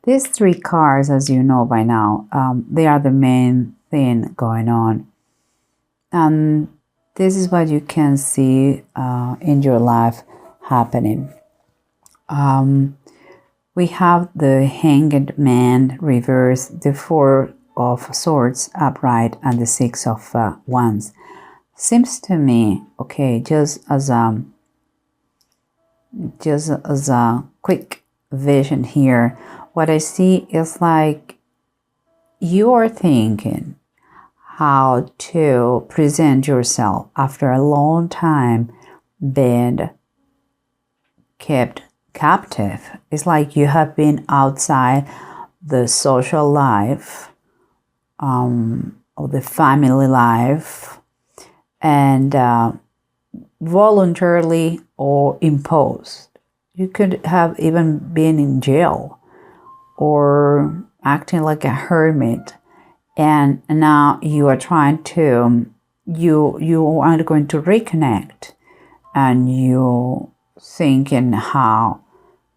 These three cards, as you know by now, they are the main thing going on. And this is what you can see in your life happening. We have the Hanged Man reversed, the Four of Swords upright, and the Six of Wands. Seems to me, okay, just as a quick vision here, what I see is like you are thinking how to present yourself after a long time being kept captive. It's like you have been outside the social life, or the family life, and voluntarily or imposed. You could have even been in jail or acting like a hermit, and now you are trying to, you are going to reconnect, and you thinking how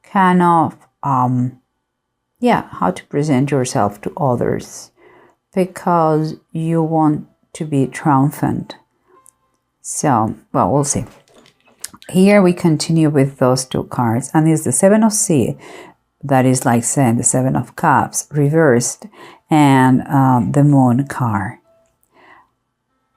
kind of how to present yourself to others, because you want to be triumphant. So, well, we'll see. Here we continue with those two cards, and it's the Seven of Sea, that is like saying the Seven of Cups reversed, and the Moon card.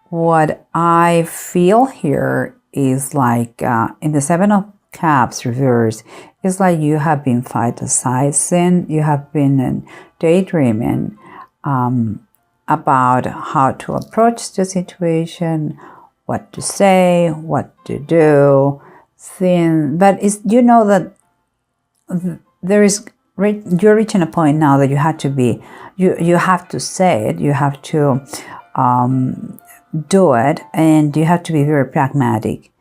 What I feel here is like in the Seven of Cups reversed, it's like you have been fantasizing, you have been daydreaming about how to approach the situation, what to say, what to do, but it's, you know that there is, you're reaching a point now that you have to be, you have to say it, you have to do it, and you have to be very pragmatic,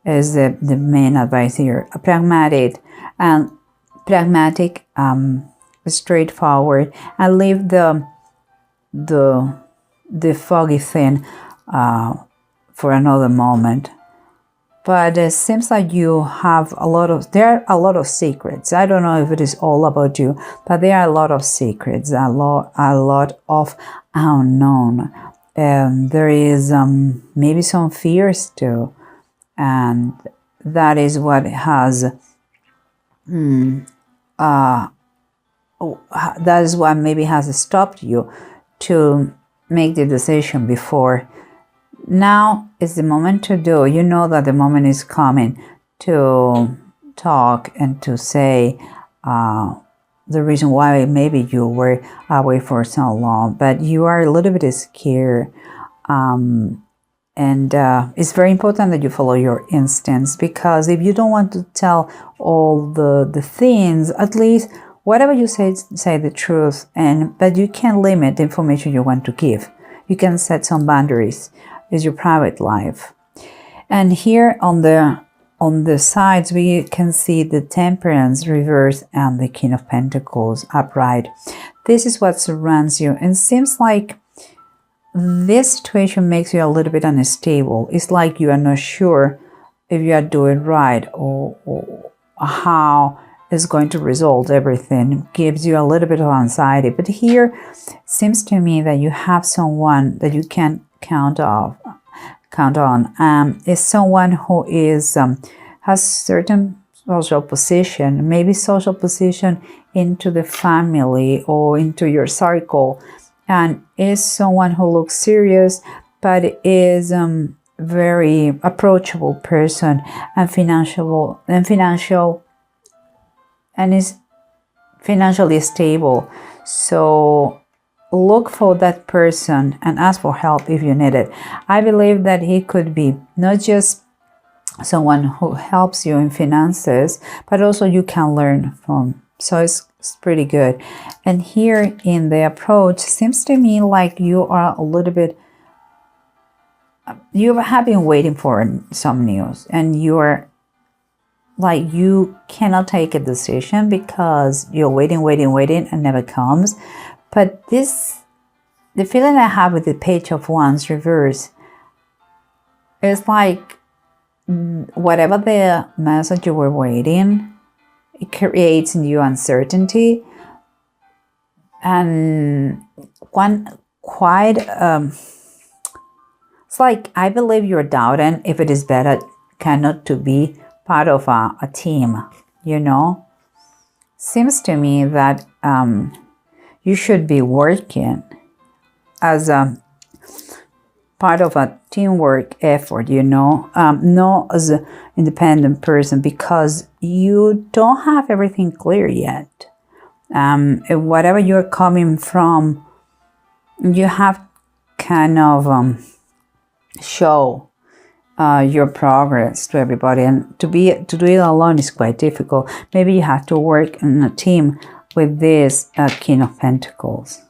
is the main advice here. Pragmatic, straightforward, and leave the foggy thing for another moment. But it seems like you have there are a lot of secrets. I don't know if it is all about you, but there are a lot of secrets, a lot of unknown. There is maybe some fears too, and that is what has that is what maybe has stopped you to make the decision before. Now is the moment to do. You know that the moment is coming to talk and to say the reason why maybe you were away for so long, but you are a little bit scared. And it's very important that you follow your instincts, because if you don't want to tell all the things, at least whatever you say the truth, but you can limit the information you want to give. You can set some boundaries. It's your private life. And here on the sides we can see the Temperance reverse and the King of Pentacles upright. This is what surrounds you, and seems like this situation makes you a little bit unstable. It's like you are not sure if you are doing right, or how it's going to resolve everything. It gives you a little bit of anxiety. But here seems to me that you have someone that you can count on. Is someone who is has certain social position, maybe social position into the family or into your circle, and is someone who looks serious but is very approachable person, and is financially stable. So look for that person and ask for help if you need it. I believe that he could be not just someone who helps you in finances, but also you can learn from. So it's pretty good. And here in the approach, seems to me like you are a little bit, you have been waiting for some news, and you are like, you cannot take a decision because you're waiting and never comes. But the feeling I have with the Page of Wands reverse is like whatever the message you were waiting, it creates in you uncertainty. and one quite it's like, I believe you're doubting if it is better cannot to be part of a team, you know. Seems to me that you should be working as a part of a teamwork effort, you know, not as an independent person, because you don't have everything clear yet. Whatever you're coming from, you have kind of show your progress to everybody, and to do it alone is quite difficult. Maybe you have to work in a team with this King of Pentacles,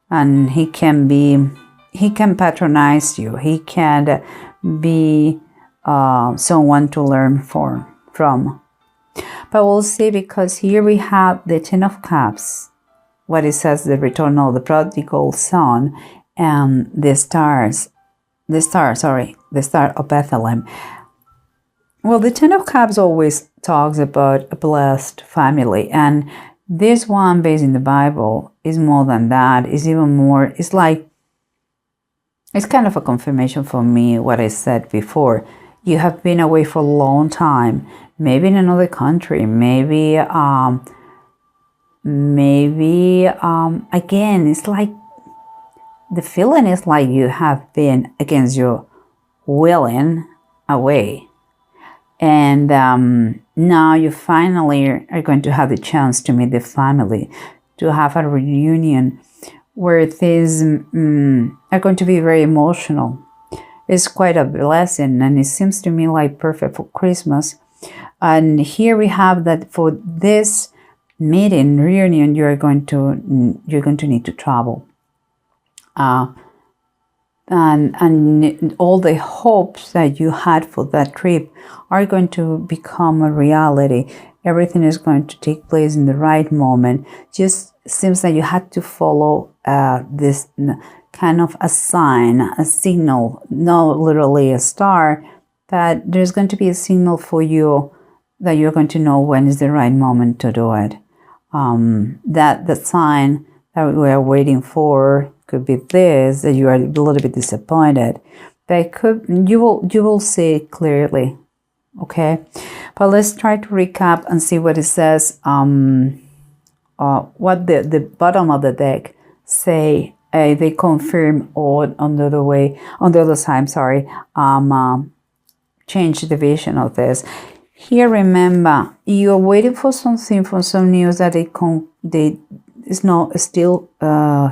and he can patronize you. He can be someone to learn from. But we'll see, because here we have the Ten of Cups, what it says, the return of the prodigal son, and the star of Bethlehem. Well, the Ten of Cups always talks about a blessed family, and this one, based in the Bible, is more than that. It's even more, it's like, it's kind of a confirmation for me what I said before. You have been away for a long time, maybe in another country, maybe again, it's like, the feeling is like you have been against your willing away. And now you finally are going to have the chance to meet the family, to have a reunion where things are going to be very emotional. It's quite a blessing, and it seems to me like perfect for Christmas. And here we have that for this meeting, reunion, you're going to need to travel. And all the hopes that you had for that trip are going to become a reality. Everything is going to take place in the right moment. Just seems that you had to follow this kind of a sign, a signal, not literally a star, but there's going to be a signal for you that you're going to know when is the right moment to do it. That the sign that we are waiting for could be this, that you are a little bit disappointed, but you will see it clearly. Okay, but let's try to recap and see what it says. What the bottom of the deck say. They confirm on the other side. Sorry, change the vision of this. Here, remember, you're waiting for something, for some news that is not still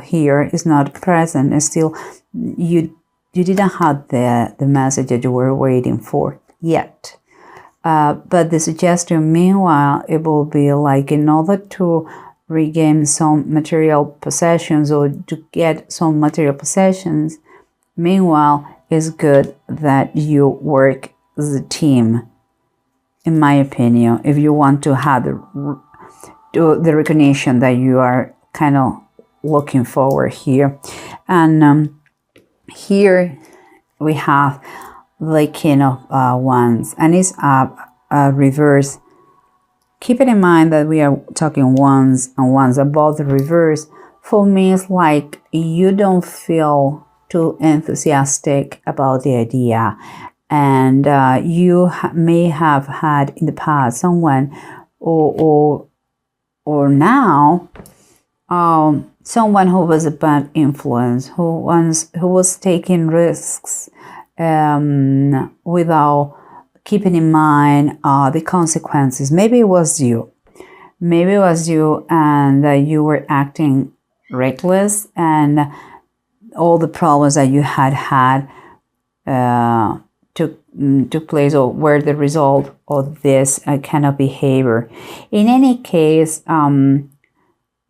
here, is not present. It's still you didn't have the message that you were waiting for yet. But the suggestion, meanwhile, it will be like, in order to regain some material possessions or to get some material possessions, meanwhile, it's good that you work as a team, in my opinion, if you want to have the recognition that you are kind of looking forward here. And here we have the King of Wands, and it's a reverse. Keep it in mind that we are talking wands and wands above the reverse. For me, it's like you don't feel too enthusiastic about the idea, and you may have had in the past someone or now someone who was a bad influence, who was taking risks without keeping in mind the consequences. Maybe it was you, and you were acting reckless, and all the problems that you had took place, or were the result of this kind of behavior. In any case,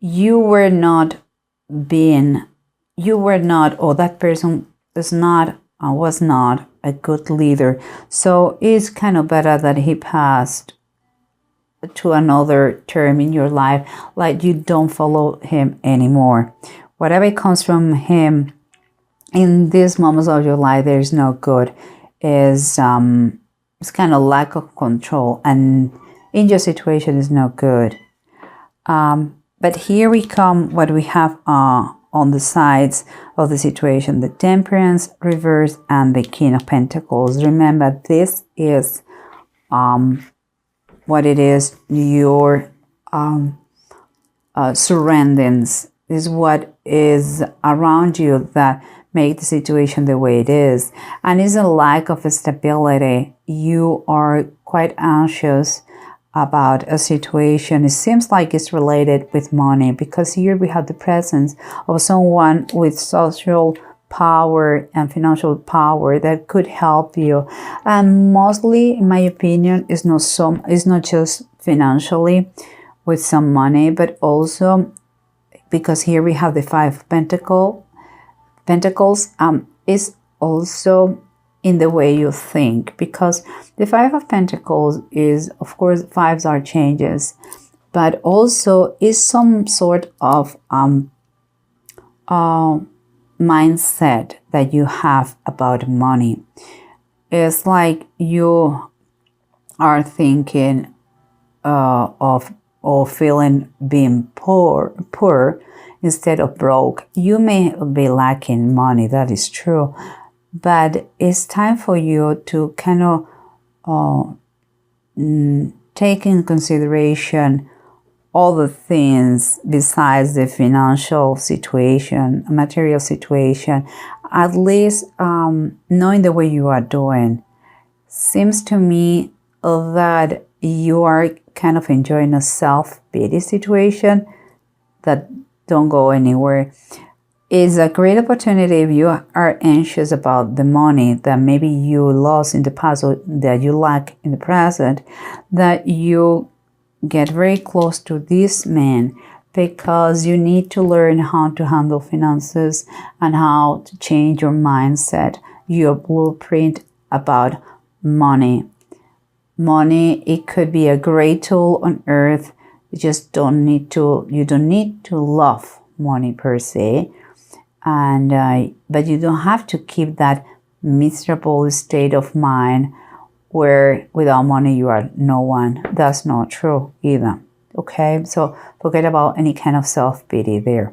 you were not, or that person was not a good leader. So it's kind of better that he passed to another term in your life, like you don't follow him anymore. Whatever comes from him in these moments of your life, there is no good. It's kind of lack of control, and in your situation is no good. But here we come, what we have on the sides of the situation: the Temperance reverse and the King of Pentacles. Remember, this is what it is, your surroundings is what is around you that make the situation the way it is, and is a lack of stability. You are quite anxious about a situation. It seems like it's related with money, because here we have the presence of someone with social power and financial power that could help you, and mostly, in my opinion, it's not just financially with some money, but also because here we have the Five of Pentacles, is also in the way you think, because the Five of Pentacles is, of course, fives are changes, but also is some sort of mindset that you have about money. It's like you are thinking of or feeling being poor instead of broke. You may be lacking money, that is true, but it's time for you to kind of take in consideration all the things besides the financial situation, material situation. At least knowing the way you are doing, seems to me that you are kind of enjoying a self-pity situation that don't go anywhere. It's a great opportunity if you are anxious about the money that maybe you lost in the past or that you lack in the present, that you get very close to this man, because you need to learn how to handle finances and how to change your mindset, your blueprint about money. Money, it could be a great tool on earth. You don't need to love money per se, and but you don't have to keep that miserable state of mind where without money you are no one. That's not true either. Okay, so forget about any kind of self-pity there.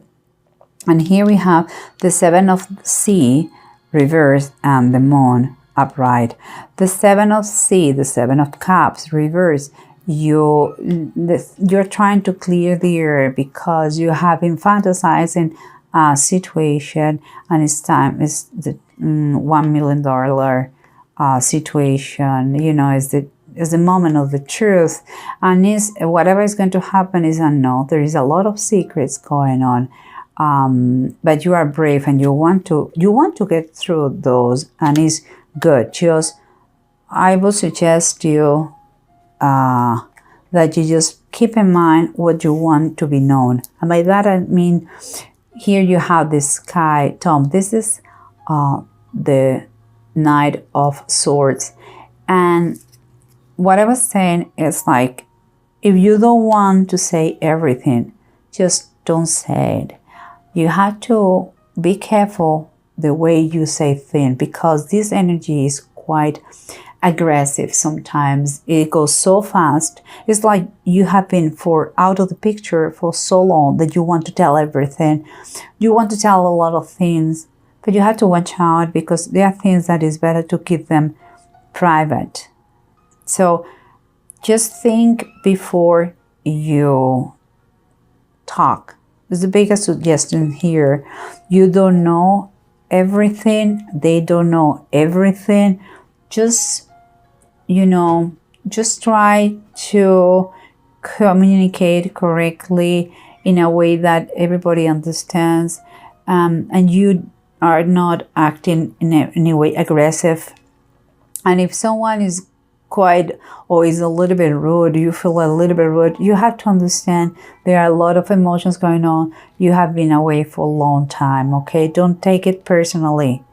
And here we have the Seven of Sea reversed and the Moon upright. The Seven of Sea, the Seven of Cups reversed. You're trying to clear the air because you have been fantasizing a situation, and it's time. It's the $1 million situation. You know, is the moment of the truth, and is whatever is going to happen is unknown. There is a lot of secrets going on, but you are brave and you want to get through those, and it's good. Just I would suggest you that you just keep in mind what you want to be known, and by that I mean here you have the Sky Tomb. This is the Knight of Swords, and what I was saying is like, if you don't want to say everything, just don't say it. You have to be careful the way you say things, because this energy is quite aggressive sometimes. It goes so fast. It's like you have been out of the picture for so long that you want to tell everything. You want to tell a lot of things, but you have to watch out, because there are things that is better to keep them private. So just think before you talk. It's the biggest suggestion here. You don't know everything. They don't know everything. Just, just try to communicate correctly in a way that everybody understands, and you are not acting in any way aggressive. And if someone is quiet or is a little bit rude, you feel a little bit rude, you have to understand there are a lot of emotions going on. You have been away for a long time, okay? Don't take it personally.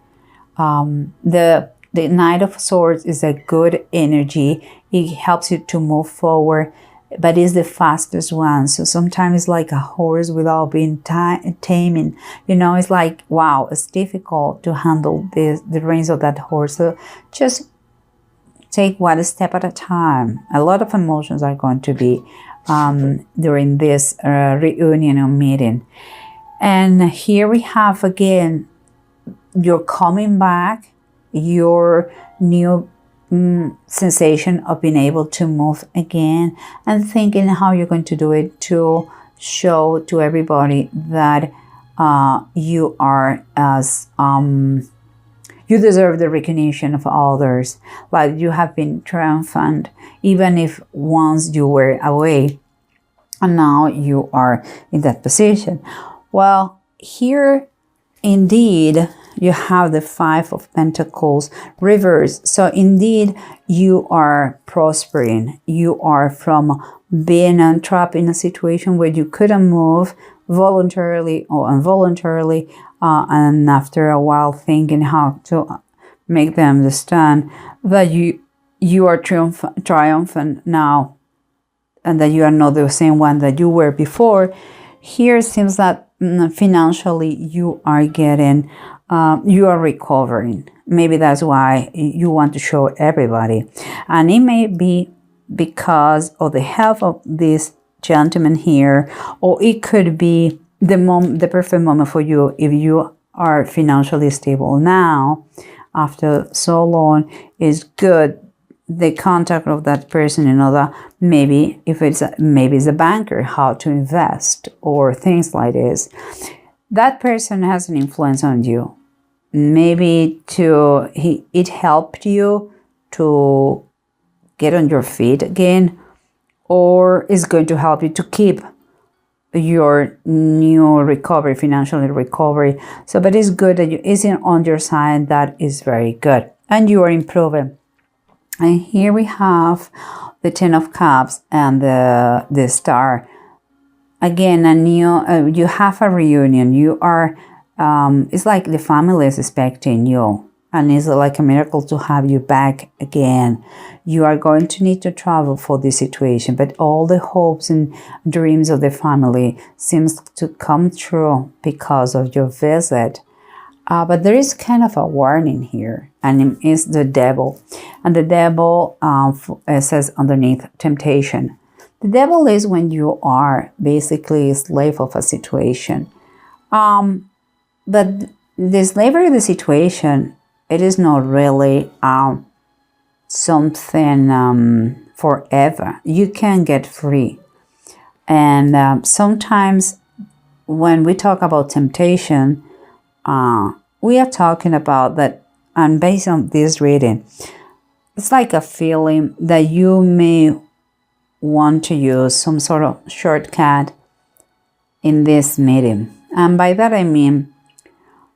The Knight of Swords is a good energy. It helps you to move forward, but it's the fastest one. So sometimes it's like a horse without being taming. It's like, wow, it's difficult to handle the reins of that horse. So just take one step at a time. A lot of emotions are going to be during this reunion or meeting. And here we have again, you're coming back, your new sensation of being able to move again, and thinking how you're going to do it to show to everybody that you are as you deserve the recognition of others, like you have been triumphant even if once you were away and now you are in that position. Well, here indeed you have the Five of Pentacles reversed. So indeed you are prospering. You are from being trapped in a situation where you couldn't move voluntarily or involuntarily, and after a while thinking how to make them understand that you are triumphant now, and that you are not the same one that you were before. Here it seems that financially you are getting, you are recovering. Maybe that's why you want to show everybody. And it may be because of the health of this gentleman here, or it could be the perfect moment for you if you are financially stable now after so long. Is good. The contact of that person, that maybe if it's a banker, how to invest or things like this. That person has an influence on you. Maybe it helped you to get on your feet again, or is going to help you to keep your new recovery, financially recovery. So, but it's good that you is on your side. That is very good, and you are improving. And here we have the Ten of Cups and the Star. Again, you have a reunion. You are, it's like the family is expecting you. And it's like a miracle to have you back again. You are going to need to travel for this situation, but all the hopes and dreams of the family seems to come true because of your visit. But there is kind of a warning here, and it is the devil. And the devil says underneath temptation. The devil is when you are basically a slave of a situation. But the slavery of the situation, it is not really something forever. You can get free. And sometimes when we talk about temptation, we are talking about that, and based on this reading, it's like a feeling that you may want to use some sort of shortcut in this meeting. And by that I mean,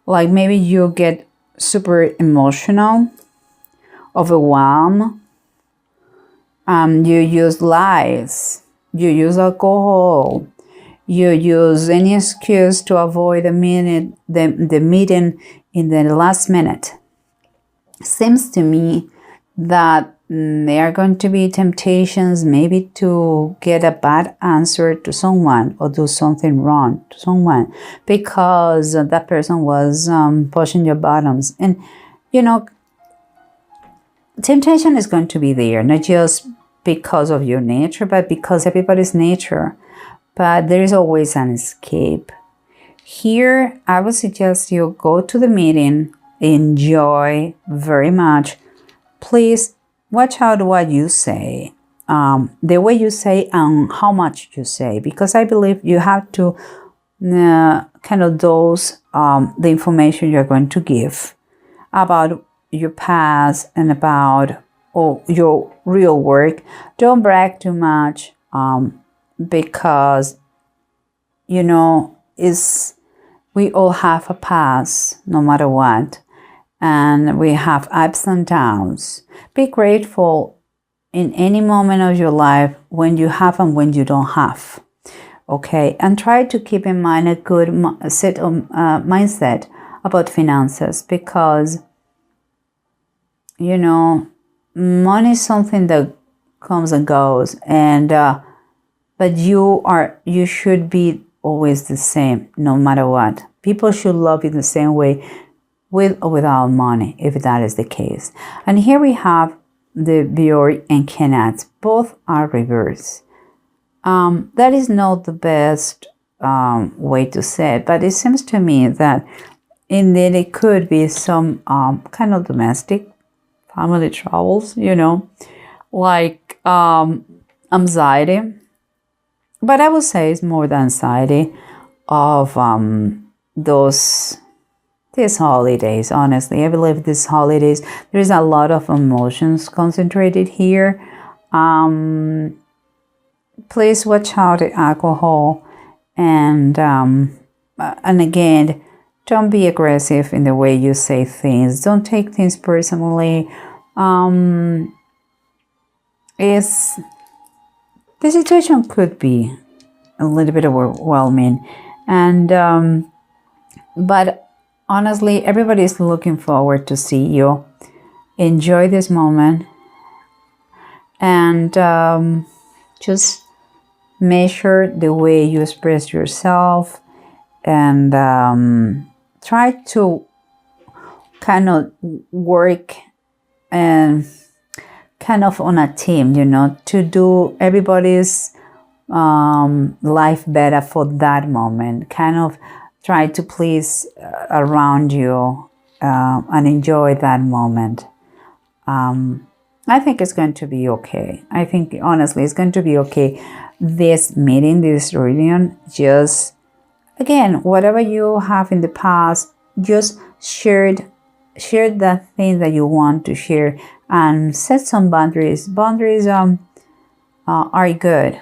like maybe you get super emotional, overwhelmed, you use lies, you use alcohol, you use any excuse to avoid the meeting in the last minute. Seems to me that there are going to be temptations maybe to get a bad answer to someone or do something wrong to someone because that person was pushing your buttons. And, temptation is going to be there, not just because of your nature, but because everybody's nature. But there is always an escape. Here, I would suggest you go to the meeting, enjoy very much. Please watch out what you say, the way you say and how much you say, because I believe you have to kind of dose the information you're going to give about your past and about your real work. Don't brag too much. Because we all have a past no matter what, and we have ups and downs. Be grateful in any moment of your life when you have and when you don't have, okay? And try to keep in mind a good mindset about finances, because money is something that comes and goes, and but you should be always the same, no matter what. People should love you the same way, with or without money, if that is the case. And here we have the Björk and Kenneth. Both are reversed. That is not the best way to say it, but it seems to me that indeed it could be some kind of domestic family troubles, like anxiety. But I would say it's more the anxiety of these holidays. Honestly, I believe these holidays, there is a lot of emotions concentrated here. Please watch out the alcohol, and again, don't be aggressive in the way you say things. Don't take things personally. The situation could be a little bit overwhelming, and but honestly, everybody is looking forward to see you. Enjoy this moment, and just measure the way you express yourself, and try to kind of work and kind of on a team, to do everybody's life better for that moment. Kind of try to please around you and enjoy that moment. I think it's going to be okay. I think honestly it's going to be okay. This meeting, this reunion, just again, whatever you have in the past, just share the things that you want to share and set some boundaries. Boundaries are good.